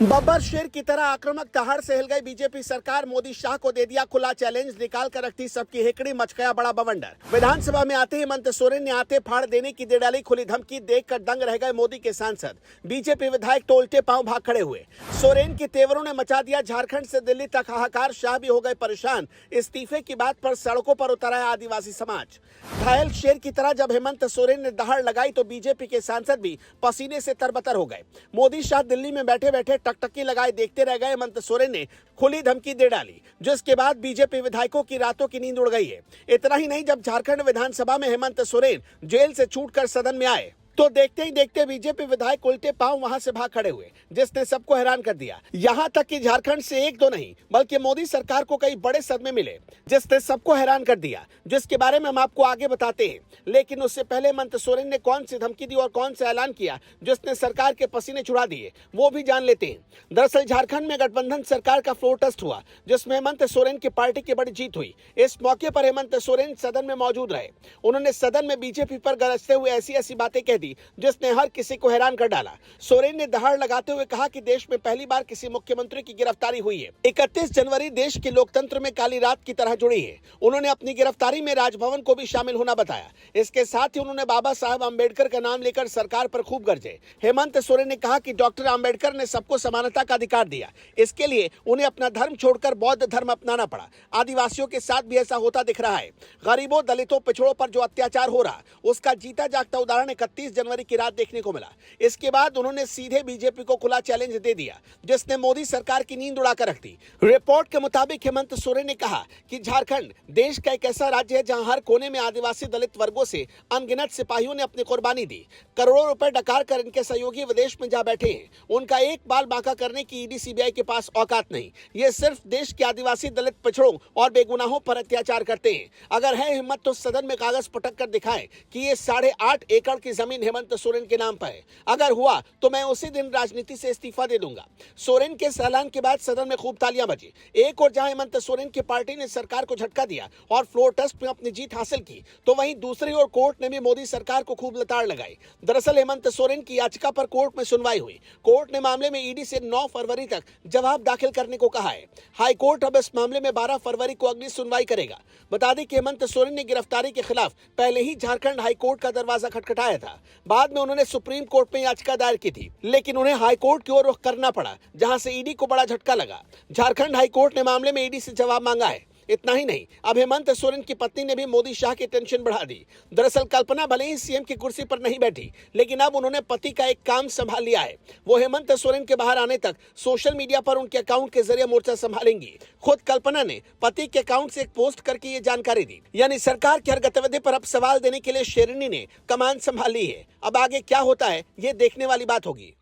बब्बर शेर की तरह आक्रामक दहाड़ से हिल गई बीजेपी सरकार। मोदी शाह को दे दिया खुला चैलेंज, निकाल कर रखती सबकी हेकड़ी, मच गया बड़ा बवंडर। विधानसभा में आते ही हेमंत सोरेन ने आते फाड़ देने की दे डाली खुली धमकी। देखकर दंग रह गए मोदी के सांसद। बीजेपी विधायक तो उल्टे पांव भाग खड़े हुए। सोरेन के तेवरों ने मचा दिया झारखंड से दिल्ली तक हाहाकार। शाह भी हो गए परेशान। इस्तीफे की बात पर सड़कों पर उतर आया आदिवासी समाज। घायल शेर की तरह जब हेमंत सोरेन ने दहाड़ लगाई तो बीजेपी के सांसद भी पसीने से तरबतर हो गए। मोदी शाह दिल्ली में बैठे बैठे टकटकी लगाए देखते रह गए। हेमंत सोरेन ने खुली धमकी दे डाली, जिसके बाद बीजेपी विधायकों की रातों की नींद उड़ गई है। इतना ही नहीं, जब झारखंड विधानसभा में हेमंत सोरेन जेल से छूटकर सदन में आए तो देखते ही देखते बीजेपी विधायक उल्टे पांव वहां से भाग खड़े हुए, जिसने सबको हैरान कर दिया। यहां तक कि झारखंड से एक दो नहीं बल्कि मोदी सरकार को कई बड़े सदमे मिले, जिसने सबको हैरान कर दिया, जिसके बारे में हम आपको आगे बताते हैं। लेकिन उससे पहले हेमंत सोरेन ने कौन सी धमकी दी और कौन सा ऐलान किया जिसने सरकार के पसीने छुड़ा दिए, वो भी जान लेते हैं। दरअसल झारखंड में गठबंधन सरकार का फ्लोर टेस्ट हुआ, जिसमें हेमंत सोरेन की पार्टी की बड़ी जीत हुई। इस मौके पर हेमंत सोरेन सदन में मौजूद रहे। उन्होंने सदन में बीजेपी पर गरजते हुए ऐसी ऐसी बातें कह दी जिसने हर किसी को हैरान कर डाला। सोरेन ने दहाड़ लगाते हुए कहा कि देश में पहली बार किसी मुख्यमंत्री की गिरफ्तारी हुई है। 31 जनवरी देश के लोकतंत्र में काली रात की तरह जुड़ी है। उन्होंने अपनी गिरफ्तारी में राजभवन को भी शामिल होना बताया। इसके साथ ही उन्होंने बाबा साहब आम्बेडकर का नाम लेकर सरकार पर खूब गरजे। हेमंत सोरेन ने कहा कि डॉक्टर आम्बेडकर ने सबको समानता का अधिकार दिया, इसके लिए उन्हें अपना धर्म छोड़कर बौद्ध धर्म अपनाना पड़ा। आदिवासियों के साथ भी ऐसा होता दिख रहा है। गरीबों, दलितों, पिछड़ों पर जो अत्याचार हो रहा, उसका जीता जागता उदाहरण 31 जनवरी की रात देखने को मिला। इसके बाद उन्होंने सीधे बीजेपी को खुला चैलेंज दे दिया, जिसने मोदी सरकार की नींद उड़ाकर रख दी। रिपोर्ट के मुताबिक हेमंत सोरेन ने कहा कि झारखंड देश का एक ऐसा राज्य है जहां हर कोने में आदिवासी दलित वर्गों से अनगिनत सिपाहियों ने अपनी कुर्बानी दी। करोड़ों रुपए डकार कर इनके सहयोगी विदेश में जा बैठे हैं। उनका एक बाल बांका करने की ईडी सीबीआई के पास औकात नहीं। ये सिर्फ देश के आदिवासी दलित पिछड़ों और बेगुनाहों पर अत्याचार करते हैं। अगर है हिम्मत तो सदन में कागज पटक कर दिखाएं कि ये 8.5 एकड़ की जमीन हेमंत सोरेन के नाम पर है। अगर हुआ तो मैं उसी दिन राजनीति से इस्तीफा दे दूंगा। सोरेन के इस ऐलान के बाद सदन में खूब तालियां बजी। एक और जहां हेमंत सोरेन की पार्टी ने सरकार को झटका दिया और फ्लोर टेस्ट में अपनी जीत हासिल की, तो वहीं दूसरी ओर कोर्ट ने भी मोदी सरकार को खूब लताड़ लगाई। दरअसल हेमंत सोरेन की याचिका पर कोर्ट में सुनवाई हुई। कोर्ट ने मामले में ईडी से 9 फरवरी तक जवाब दाखिल करने को कहा है। हाई कोर्ट अब इस मामले में 12 फरवरी को अगली सुनवाई करेगा। बता दें कि हेमंत सोरेन ने गिरफ्तारी के खिलाफ पहले ही झारखंड हाई कोर्ट का दरवाजा खटखटाया था। बाद में उन्होंने सुप्रीम कोर्ट में याचिका दायर की थी, लेकिन उन्हें हाई कोर्ट की ओर रुख करना पड़ा, जहां से ईडी को बड़ा झटका लगा। झारखंड हाई कोर्ट ने मामले में ईडी से जवाब मांगा है। इतना ही नहीं, अब हेमंत सोरेन की पत्नी ने भी मोदी शाह की टेंशन बढ़ा दी। दरअसल कल्पना भले ही सीएम की कुर्सी पर नहीं बैठी, लेकिन अब उन्होंने पति का एक काम संभाल लिया है। वो हेमंत सोरेन के बाहर आने तक सोशल मीडिया पर उनके अकाउंट के जरिए मोर्चा संभालेंगी। खुद कल्पना ने पति के अकाउंट से एक पोस्ट करके ये जानकारी दी। यानी सरकार की हर गतिविधि पर अब सवाल देने के लिए शेरनी ने कमान संभाल ली है। अब आगे क्या होता है, ये देखने वाली बात होगी।